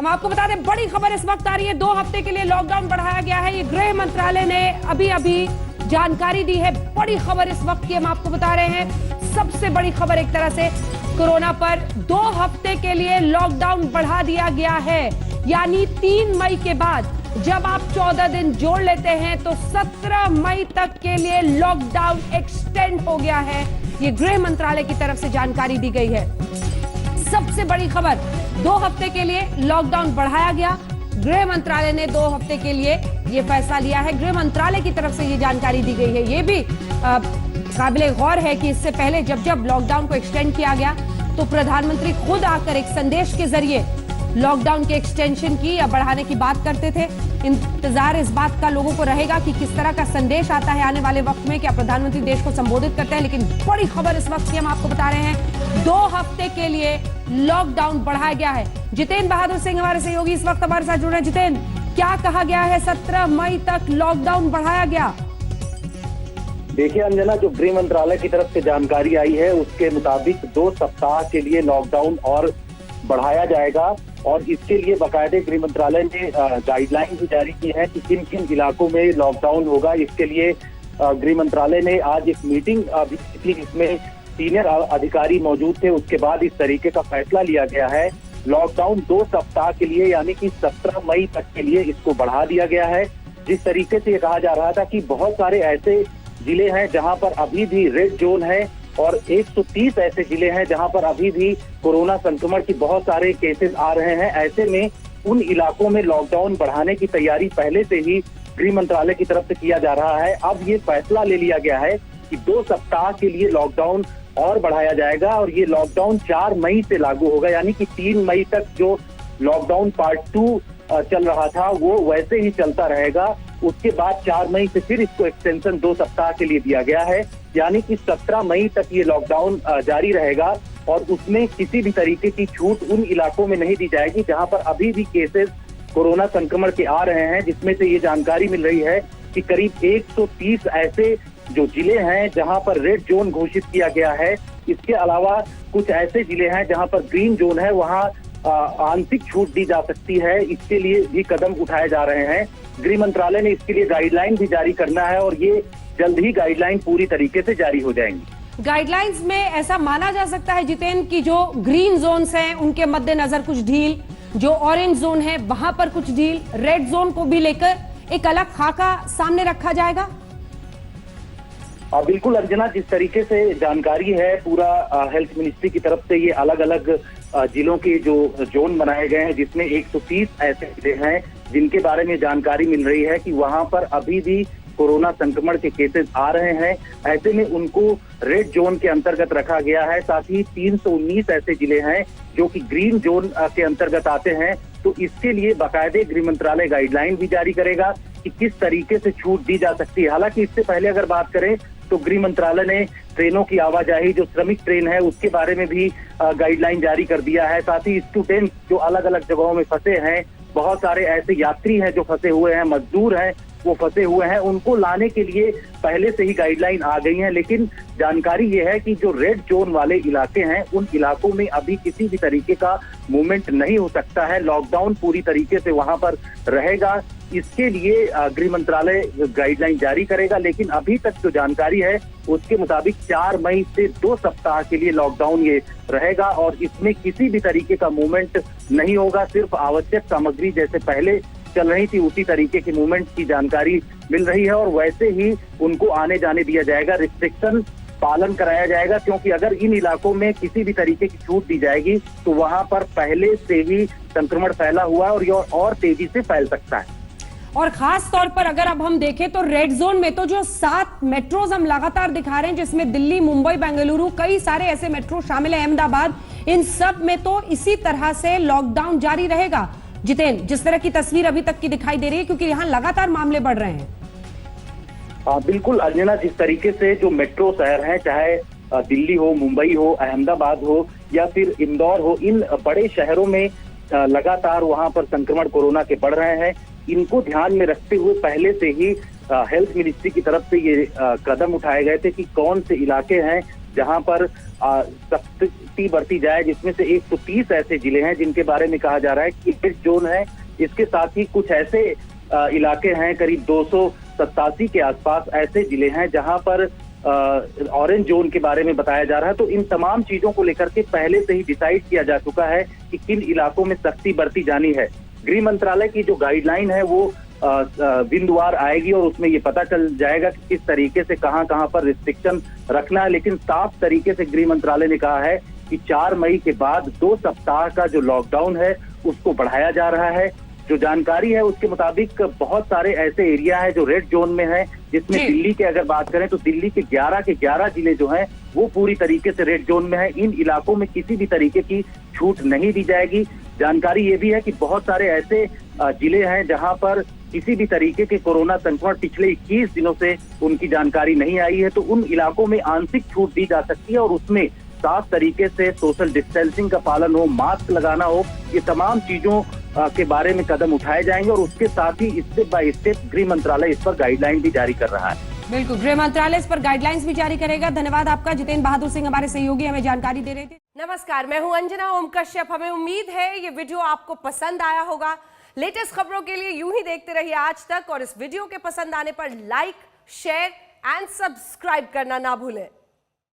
हम आपको बता दें, बड़ी खबर इस वक्त आ रही है। 2 हफ्ते के लिए लॉकडाउन बढ़ाया गया है। ये गृह मंत्रालय ने अभी जानकारी दी है। बड़ी खबर इस वक्त की हम आपको बता रहे हैं। सबसे बड़ी खबर एक तरह से कोरोना पर 2 हफ्ते के लिए लॉकडाउन बढ़ा दिया गया है। यानी 3 मई के बाद जब आप 14 दिन जोड़ लेते हैं तो 17 मई तक के लिए लॉकडाउन एक्सटेंड हो गया है। ये गृह मंत्रालय की तरफ से जानकारी दी गई है। सबसे बड़ी खबर, 2 हफ्ते के लिए लॉकडाउन बढ़ाया गया। गृह मंत्रालय ने 2 हफ्ते के लिए यह फैसला लिया है। गृह मंत्रालय की तरफ से यह जानकारी दी गई है। यह भी काबिले गौर है कि इससे पहले जब लॉकडाउन को एक्सटेंड किया गया तो प्रधानमंत्री खुद आकर एक संदेश के जरिए लॉकडाउन के एक्सटेंशन की या बढ़ाने की बात करते थे। इंतजार इस बात का लोगों को रहेगा कि किस तरह का संदेश आता है आने वाले वक्त में। क्या प्रधानमंत्री देश को संबोधित करते हैं? लेकिन बड़ी खबर इस वक्त की हम आपको बता रहे हैं, 2 हफ्ते के लिए लॉकडाउन बढ़ाया गया है। जितेंद्र बहादुर सिंह हमारे सहयोगी इस वक्त हमारे साथ जुड़ रहे हैं। जितेंद्र, क्या कहा गया है? 17 मई तक लॉकडाउन बढ़ाया गया। देखिए अंजना, जो गृह मंत्रालय की तरफ से जानकारी आई है उसके मुताबिक 2 सप्ताह के लिए लॉकडाउन और बढ़ाया जाएगा। और इसके लिए बाकायदे गृह मंत्रालय ने गाइडलाइन भी जारी की है कि किन किन इलाकों में लॉकडाउन होगा। इसके लिए गृह मंत्रालय ने आज एक मीटिंग भी की जिसमें सीनियर अधिकारी मौजूद थे। उसके बाद इस तरीके का फैसला लिया गया है। लॉकडाउन 2 सप्ताह के लिए यानी कि 17 मई तक के लिए इसको बढ़ा दिया गया है। जिस तरीके से ये कहा जा रहा था कि बहुत सारे ऐसे जिले हैं जहां पर अभी भी रेड जोन है और 130 ऐसे जिले हैं जहां पर अभी भी कोरोना संक्रमण की बहुत सारे केसेस आ रहे हैं। ऐसे में उन इलाकों में लॉकडाउन बढ़ाने की तैयारी पहले से ही गृह मंत्रालय की तरफ से किया जा रहा है। अब ये फैसला ले लिया गया है कि 2 सप्ताह के लिए लॉकडाउन और बढ़ाया जाएगा और ये लॉकडाउन 4 मई से लागू होगा। यानी कि 3 मई तक जो लॉकडाउन पार्ट 2 चल रहा था वो वैसे ही चलता रहेगा। उसके बाद 4 मई से फिर इसको एक्सटेंशन 2 सप्ताह के लिए दिया गया है। यानी कि 17 मई तक ये लॉकडाउन जारी रहेगा और उसमें किसी भी तरीके की छूट उन इलाकों में नहीं दी जाएगी जहां पर अभी भी केसेस कोरोना संक्रमण के आ रहे हैं। जिसमें से ये जानकारी मिल रही है कि करीब 130 ऐसे जो जिले हैं जहां पर रेड जोन घोषित किया गया है। इसके अलावा कुछ ऐसे जिले हैं जहां पर ग्रीन जोन है, वहां आंशिक छूट दी जा सकती है। इसके लिए भी कदम उठाए जा रहे हैं। गृह मंत्रालय ने इसके लिए गाइडलाइन भी जारी करना है और ये जल्द ही गाइडलाइन पूरी तरीके से जारी हो जाएंगी। गाइडलाइंस में ऐसा माना जा सकता है जितेंद्र की जो ग्रीन जोन्स हैं उनके मद्देनजर कुछ ढील, जो ऑरेंज जोन है वहां पर कुछ ढील, रेड जोन को भी लेकर एक अलग खाका सामने रखा जाएगा। बिल्कुल अंजना, जिस तरीके से जानकारी है पूरा हेल्थ मिनिस्ट्री की तरफ से ये अलग अलग जिलों के जो जोन बनाए गए हैं जिसमें 130 ऐसे जिले हैं जिनके बारे में जानकारी मिल रही है कि वहां पर अभी भी कोरोना संक्रमण के केसेस आ रहे हैं। ऐसे में उनको रेड जोन के अंतर्गत रखा गया है। साथ ही 319 ऐसे जिले हैं जो कि ग्रीन जोन के अंतर्गत आते हैं। तो इसके लिए बाकायदे गृह मंत्रालय गाइडलाइन भी जारी करेगा कि किस तरीके से छूट दी जा सकती है। हालांकि इससे पहले अगर बात करें तो गृह मंत्रालय ने ट्रेनों की आवाजाही, जो श्रमिक ट्रेन है उसके बारे में भी गाइडलाइन जारी कर दिया है। साथ ही स्टूडेंट जो अलग अलग जगहों में फंसे हैं, बहुत सारे ऐसे यात्री हैं जो फंसे हुए हैं, मजदूर हैं वो फंसे हुए हैं, उनको लाने के लिए पहले से ही गाइडलाइन आ गई है। लेकिन जानकारी ये है कि जो रेड जोन वाले इलाके हैं उन इलाकों में अभी किसी भी तरीके का मूवमेंट नहीं हो सकता है। लॉकडाउन पूरी तरीके से वहां पर रहेगा। इसके लिए गृह मंत्रालय गाइडलाइन जारी करेगा। लेकिन अभी तक जो जानकारी है उसके मुताबिक 4 मई से 2 सप्ताह के लिए लॉकडाउन ये रहेगा और इसमें किसी भी तरीके का मूवमेंट नहीं होगा। सिर्फ आवश्यक सामग्री जैसे पहले चल रही थी उसी तरीके की मूवमेंट की जानकारी मिल रही है और वैसे ही उनको आने जाने दिया जाएगा। रिस्ट्रिक्शन पालन कराया जाएगा क्योंकि अगर इन इलाकों में किसी भी तरीके की छूट दी जाएगी तो वहां पर पहले से ही संक्रमण फैला हुआ है और ये और तेजी से फैल सकता है। और खास तौर पर अगर अब हम देखें तो रेड जोन में तो जो 7 मेट्रोज हम लगातार दिखा रहे हैं जिसमें दिल्ली, मुंबई, बेंगलुरु, कई सारे ऐसे मेट्रो शामिल है, अहमदाबाद, इन सब में तो इसी तरह से लॉकडाउन जारी रहेगा। जितेंद्र, जिस तरह की तस्वीर अभी तक की दिखाई दे रही है क्योंकि यहाँ लगातार मामले बढ़ रहे हैं। बिल्कुल अंजना, जिस तरीके से जो मेट्रो शहर हैं, चाहे दिल्ली हो, मुंबई हो, अहमदाबाद हो या फिर इंदौर हो, इन बड़े शहरों में लगातार वहां पर संक्रमण कोरोना के बढ़ रहे हैं। इनको ध्यान में रखते हुए पहले से ही हेल्थ मिनिस्ट्री की तरफ से ये कदम उठाए गए थे कि कौन से इलाके हैं जहां पर सख्ती बरती जाए, जिसमें से 130 ऐसे जिले हैं जिनके बारे में कहा जा रहा है कि रेड जोन है। इसके साथ ही कुछ ऐसे इलाके हैं, करीब 287 के आसपास ऐसे जिले हैं जहां पर ऑरेंज जोन के बारे में बताया जा रहा है। तो इन तमाम चीजों को लेकर के पहले से ही डिसाइड किया जा चुका है कि किन इलाकों में सख्ती बरती जानी है। गृह मंत्रालय की जो गाइडलाइन है वो बिंदुवार आएगी और उसमें ये पता चल जाएगा कि किस तरीके से कहां पर रिस्ट्रिक्शन रखना है। लेकिन साफ तरीके से गृह मंत्रालय ने कहा है कि 4 मई के बाद 2 सप्ताह का जो लॉकडाउन है उसको बढ़ाया जा रहा है। जो जानकारी है उसके मुताबिक बहुत सारे ऐसे एरिया है जो रेड जोन में है, जिसमें दिल्ली के अगर बात करें तो दिल्ली के 11 के 11 जिले जो हैं वो पूरी तरीके से रेड जोन में है। इन इलाकों में किसी भी तरीके की छूट नहीं दी जाएगी। जानकारी ये भी है कि बहुत सारे ऐसे जिले हैं जहां पर किसी भी तरीके के कोरोना संक्रमण पिछले 21 दिनों से उनकी जानकारी नहीं आई है, तो उन इलाकों में आंशिक छूट दी जा सकती है और उसमें साफ तरीके से सोशल डिस्टेंसिंग का पालन हो, मास्क लगाना हो, ये तमाम चीजों के बारे में कदम उठाए जाएंगे और उसके साथ ही स्टेप बाय स्टेप गृह मंत्रालय इस पर गाइडलाइन भी जारी कर रहा है। बिल्कुल, गृह मंत्रालय इस पर गाइडलाइंस भी जारी करेगा। धन्यवाद आपका। जितेंद्र बहादुर सिंह हमारे सहयोगी हमें जानकारी दे रहे थे। नमस्कार, मैं हूं अंजना ओम कश्यप। हमें उम्मीद है ये वीडियो आपको पसंद आया होगा। लेटेस्ट खबरों के लिए यूं ही देखते रहिए आज तक और इस वीडियो के पसंद आने पर लाइक, शेयर एंड सब्सक्राइब करना ना भूलें।